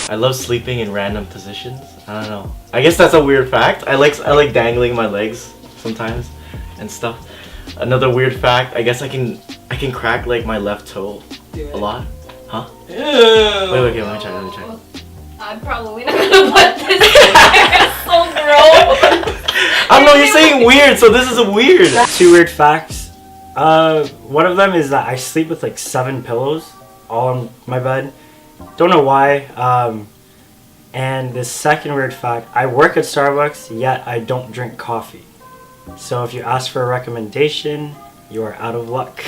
I love sleeping in random positions. I don't know. I guess that's a weird fact. I like dangling my legs sometimes and stuff. Another weird fact, I guess I can crack like my left toe a lot. Huh? Ew. Wait, let me try. I'm probably not gonna put this in there. It's so gross. I don't know, you're saying weird, so this is a weird. 2 weird facts. One of them is that I sleep with like 7 pillows all on my bed. Don't know why. And the second weird fact, I work at Starbucks, yet I don't drink coffee. So if you ask for a recommendation, you are out of luck.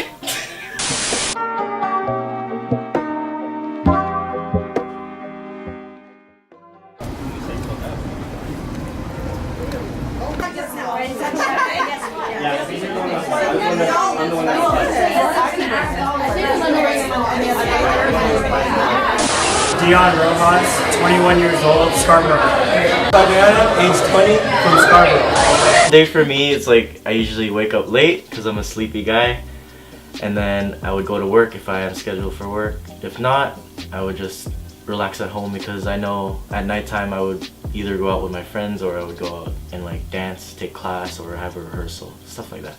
Dion Rojas, 21 years old, Scarborough. Age 20, from Scarborough. Day for me, it's like I usually wake up late because I'm a sleepy guy, and then I would go to work if I am scheduled for work. If not, I would just relax at home because I know at nighttime I would either go out with my friends or I would go out and like dance, take class, or have a rehearsal, stuff like that.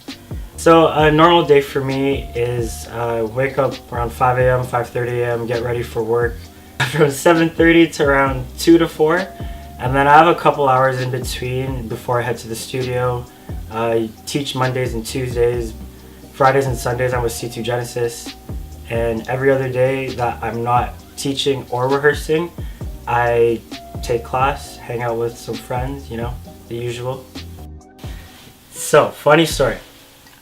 So a normal day for me is wake up around 5 a.m., 5:30 a.m., get ready for work from 7:30 to around 2 to 4. And then I have a couple hours in between before I head to the studio. I teach Mondays and Tuesdays. Fridays and Sundays I'm with C2 Genesis. And every other day that I'm not teaching or rehearsing, I take class, hang out with some friends, you know, the usual. So, funny story.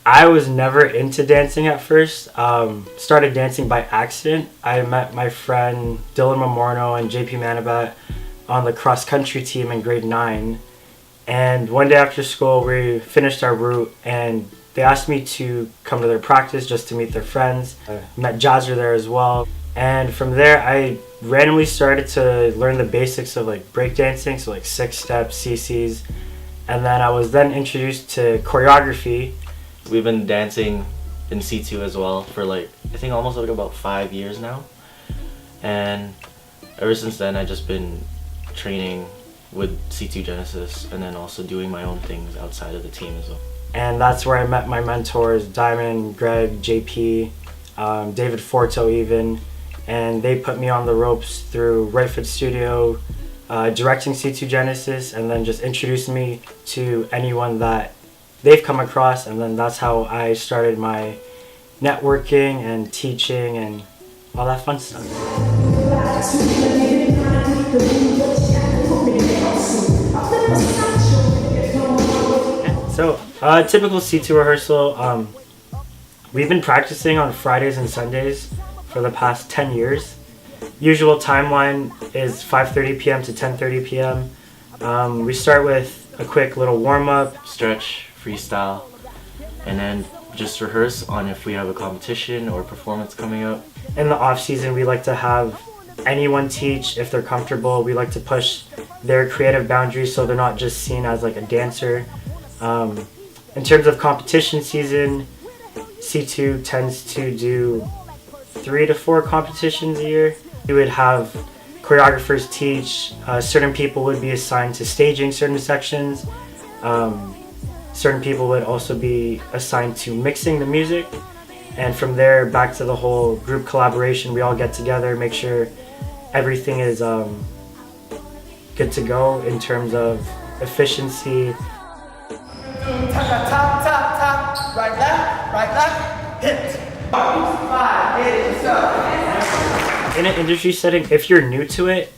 I was never into dancing at first. Started dancing by accident. I met my friend Dylan Mamorno and JP Manabat on the cross country team in grade 9. And one day after school, we finished our route and they asked me to come to their practice just to meet their friends. I met Jazzer there as well. And from there, I randomly started to learn the basics of like breakdancing, so like 6 steps, CCs. And then I was then introduced to choreography. We've been dancing in C2 as well for like, I think almost like about 5 years now. And ever since then, I've just been training with C2 Genesis and then also doing my own things outside of the team as well. And that's where I met my mentors, Diamond, Greg, JP, David Forto even. And they put me on the ropes through Right Foot Studio, directing C2 Genesis, and then just introduced me to anyone that they've come across, and then that's how I started my networking and teaching and all that fun stuff. So, typical C2 rehearsal, we've been practicing on Fridays and Sundays for the past 10 years. Usual timeline is 5:30 p.m. to 10:30 p.m. We start with a quick little warm-up, stretch, freestyle, and then just rehearse on if we have a competition or performance coming up. In the off season, we like to have anyone teach if they're comfortable. We like to push their creative boundaries so they're not just seen as like a dancer. In terms of competition season, C2 tends to do 3 to 4 competitions a year. We would have choreographers teach. Certain people would be assigned to staging certain sections. Certain people would also be assigned to mixing the music, and from there back to the whole group collaboration. We all get together, make sure everything is good to go in terms of efficiency. Top, right, left, hit. 5, hit it, up. In an industry setting, if you're new to it,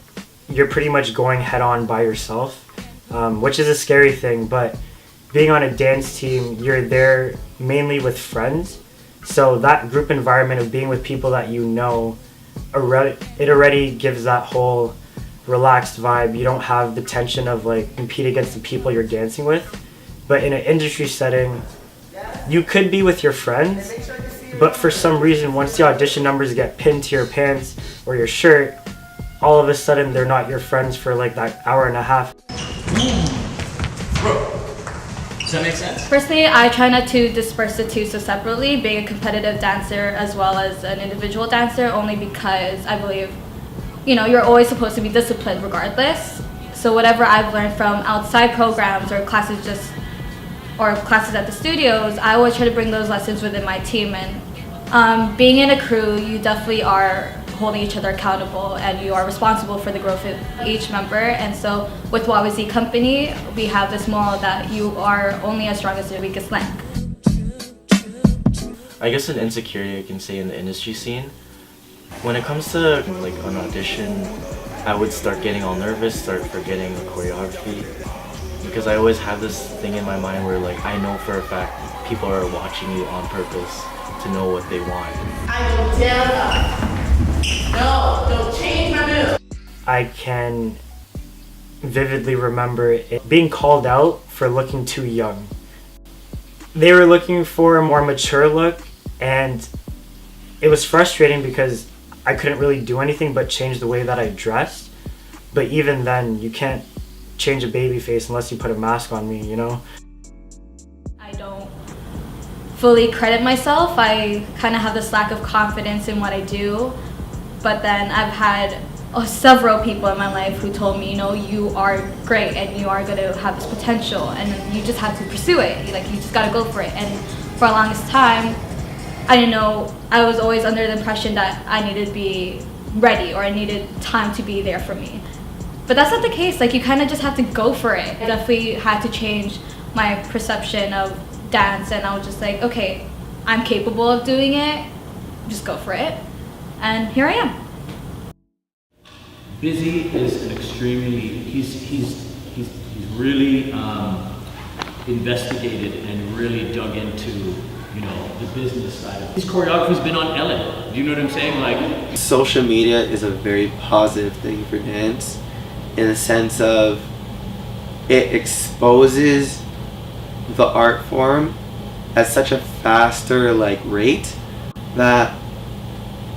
you're pretty much going head on by yourself, which is a scary thing, but being on a dance team, you're there mainly with friends. So that group environment of being with people that you know, it already gives that whole relaxed vibe. You don't have the tension of like compete against the people you're dancing with. But in an industry setting, you could be with your friends, but for some reason, once the audition numbers get pinned to your pants or your shirt, all of a sudden they're not your friends for like that hour and a half. Does that make sense? Personally, I try not to disperse the two so separately, being a competitive dancer as well as an individual dancer, only because I believe you're always supposed to be disciplined regardless. So whatever I've learned from outside programs or classes at the studios, I always try to bring those lessons within my team. And being in a crew, you definitely are holding each other accountable, and you are responsible for the growth of each member. And so with what we see company, we have this moral that you are only as strong as your weakest link. I guess an insecurity I can say in the industry scene, when it comes to like an audition, I would start getting all nervous, start forgetting the choreography, because I always have this thing in my mind where like I know for a fact people are watching you on purpose to know what they want. I go down up. No, don't change my move. I can vividly remember it being called out for looking too young. They were looking for a more mature look, and it was frustrating because I couldn't really do anything but change the way that I dressed. But even then, you can't change a baby face unless you put a mask on me, I don't fully credit myself. I kind of have this lack of confidence in what I do. But then I've had several people in my life who told me, you are great and you are going to have this potential, and you just have to pursue it. You just got to go for it. And for the longest time, I didn't know. I was always under the impression that I needed to be ready, or I needed time to be there for me. But that's not the case. You kind of just have to go for it. I definitely had to change my perception of dance, and I was just like, okay, I'm capable of doing it. Just go for it. And here I am. Busy is an extremely, he's really investigated and really dug into, the business side of it. His choreography's been on Ellen. Do you know what I'm saying? Social media is a very positive thing for dance, in the sense of it exposes the art form at such a faster rate that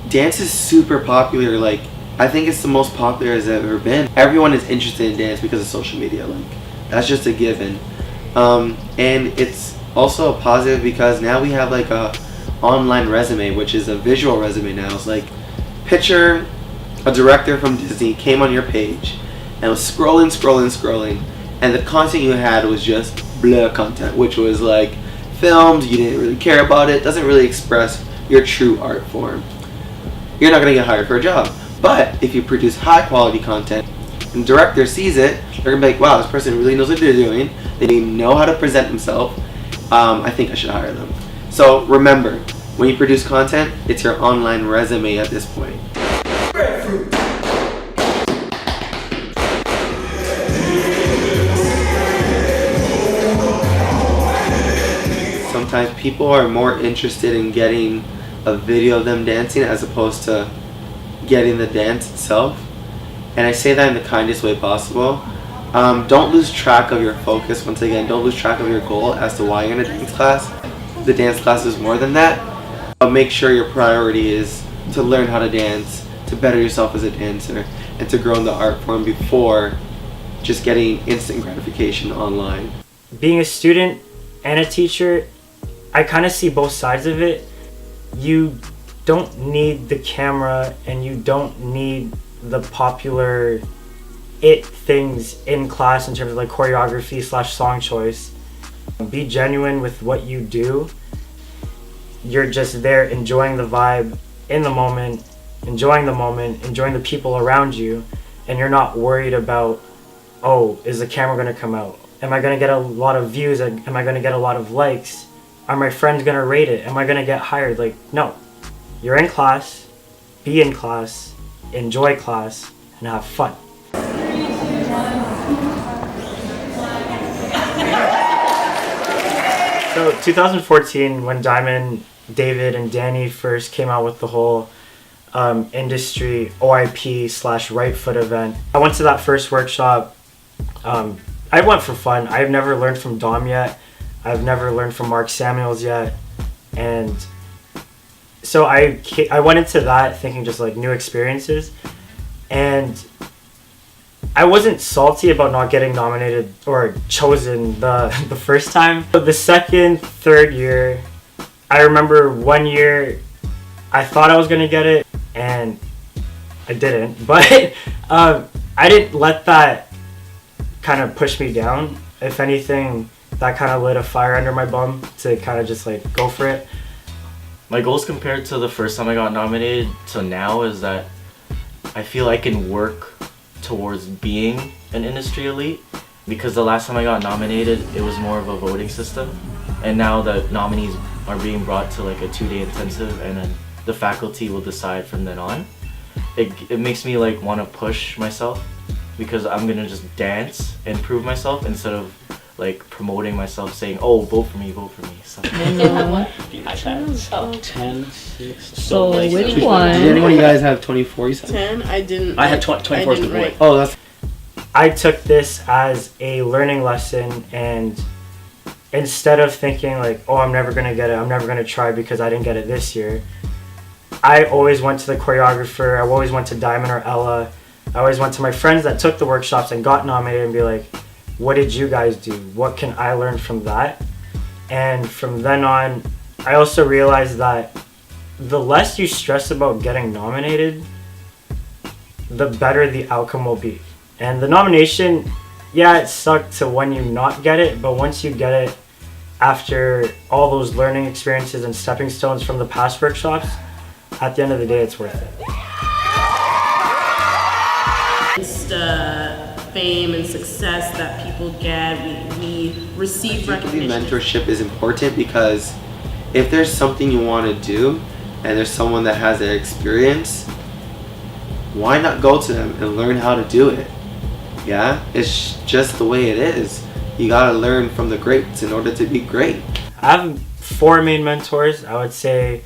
dance is super popular. I think it's the most popular it's ever been. Everyone is interested in dance because of social media. That's just a given. And it's also a positive because now we have a online resume, which is a visual resume now. It's picture a director from Disney came on your page and was scrolling, and the content you had was just blah content, which was filmed, you didn't really care about it, doesn't really express your true art form. You're not going to get hired for a job. But if you produce high quality content and the director sees it, they're going to be like, wow, this person really knows what they're doing, they know how to present themselves, I think I should hire them. So remember, when you produce content, it's your online resume at this point. Grapefruit. Sometimes people are more interested in getting a video of them dancing as opposed to getting the dance itself, and I say that in the kindest way possible. Don't lose track of your focus. Once again, don't lose track of your goal as to why you're in a dance class. The dance class is more than that, but make sure your priority is to learn how to dance, to better yourself as a dancer, and to grow in the art form before just getting instant gratification online. Being a student and a teacher, I kind of see both sides of it. You don't need the camera, and you don't need the popular things in class in terms of choreography / song choice. Be genuine with what you do. You're just there enjoying the vibe in the moment, enjoying the people around you, and you're not worried about, is the camera going to come out? Am I going to get a lot of views? Am I going to get a lot of likes? Are my friends going to rate it? Am I going to get hired? No. You're in class, be in class, enjoy class, and have fun. So 2014, when Diamond, David, and Danny first came out with the whole industry OIP / right foot event, I went to that first workshop. I went for fun. I've never learned from Dom yet. I've never learned from Mark Samuels yet. And so I went into that thinking just new experiences. And I wasn't salty about not getting nominated or chosen the first time. But the second, third year, I remember one year I thought I was going to get it, and I didn't, but I didn't let that kind of push me down. If anything, that kind of lit a fire under my bum to kind of just like go for it. My goals compared to the first time I got nominated to now is that I feel I can work towards being an industry elite, because the last time I got nominated it was more of a voting system, and now the nominees are being brought to like a 2-day intensive, and then the faculty will decide from then on. It makes me like want to push myself, because I'm gonna just dance and prove myself instead of like promoting myself, saying, oh, vote for me, so. The iPads. Oh. 10, 6. So like, which Did one? anyone of you guys have 24? You said? 10, I didn't. I had 24 as the didn't boy. write. Oh, that's I took this as a learning lesson, and instead of thinking like, oh, I'm never gonna get it, I'm never gonna try because I didn't get it this year, I always went to the choreographer, I always went to Diamond or Ella, I always went to my friends that took the workshops and got nominated and be like, what did you guys do? What can I learn from that? And from then on, I also realized that the less you stress about getting nominated, the better the outcome will be. And the nomination, yeah, it sucked to when you not get it, but once you get it, after all those learning experiences and stepping stones from the past workshops, at the end of the day, it's worth it. Fame and success that people get, we receive recognition. mentorship is important, because if there's something you want to do and there's someone that has that experience, why not go to them and learn how to do it? Yeah, it's just the way it is. You gotta learn from the greats in order to be great. I have 4 main mentors. I would say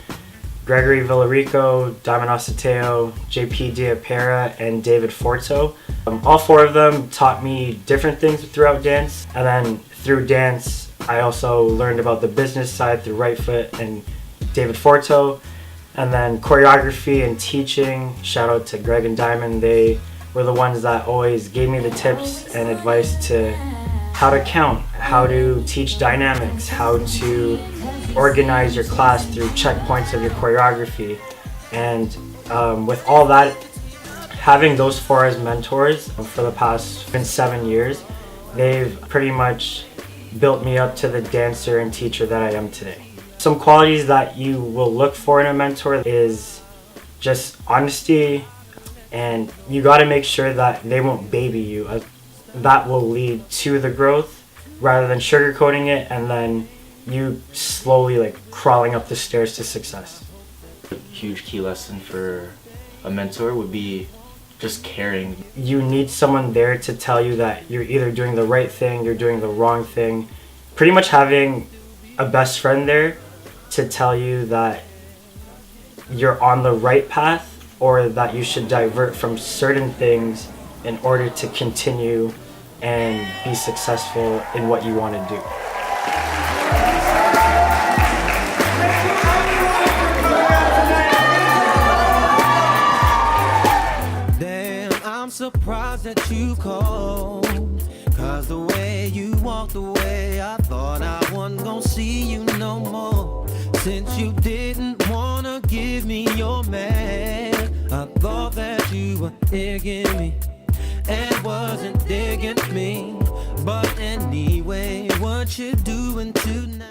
Gregory Villarico, Diamond Osoteo, JP Diapera, and David Forto. All 4 of them taught me different things throughout dance, and then through dance I also learned about the business side through Right Foot and David Forto, and then choreography and teaching, shout out to Greg and Diamond. They were the ones that always gave me the tips and advice to how to count, how to teach dynamics, how to organize your class through checkpoints of your choreography. And with all that, having those 4 as mentors for the past 7 years, they've pretty much built me up to the dancer and teacher that I am today. Some qualities that you will look for in a mentor is just honesty, and you got to make sure that they won't baby you. That will lead to the growth rather than sugarcoating it and then you slowly like crawling up the stairs to success. A huge key lesson for a mentor would be just caring. You need someone there to tell you that you're either doing the right thing, you're doing the wrong thing. Pretty much having a best friend there to tell you that you're on the right path or that you should divert from certain things in order to continue and be successful in what you want to do. Damn, I'm surprised that you called, 'cause the way you walked away, I thought I wasn't gonna see you no more. Since you didn't wanna give me your man, I thought that you were digging me and wasn't digging me. But anyway, what you doing tonight?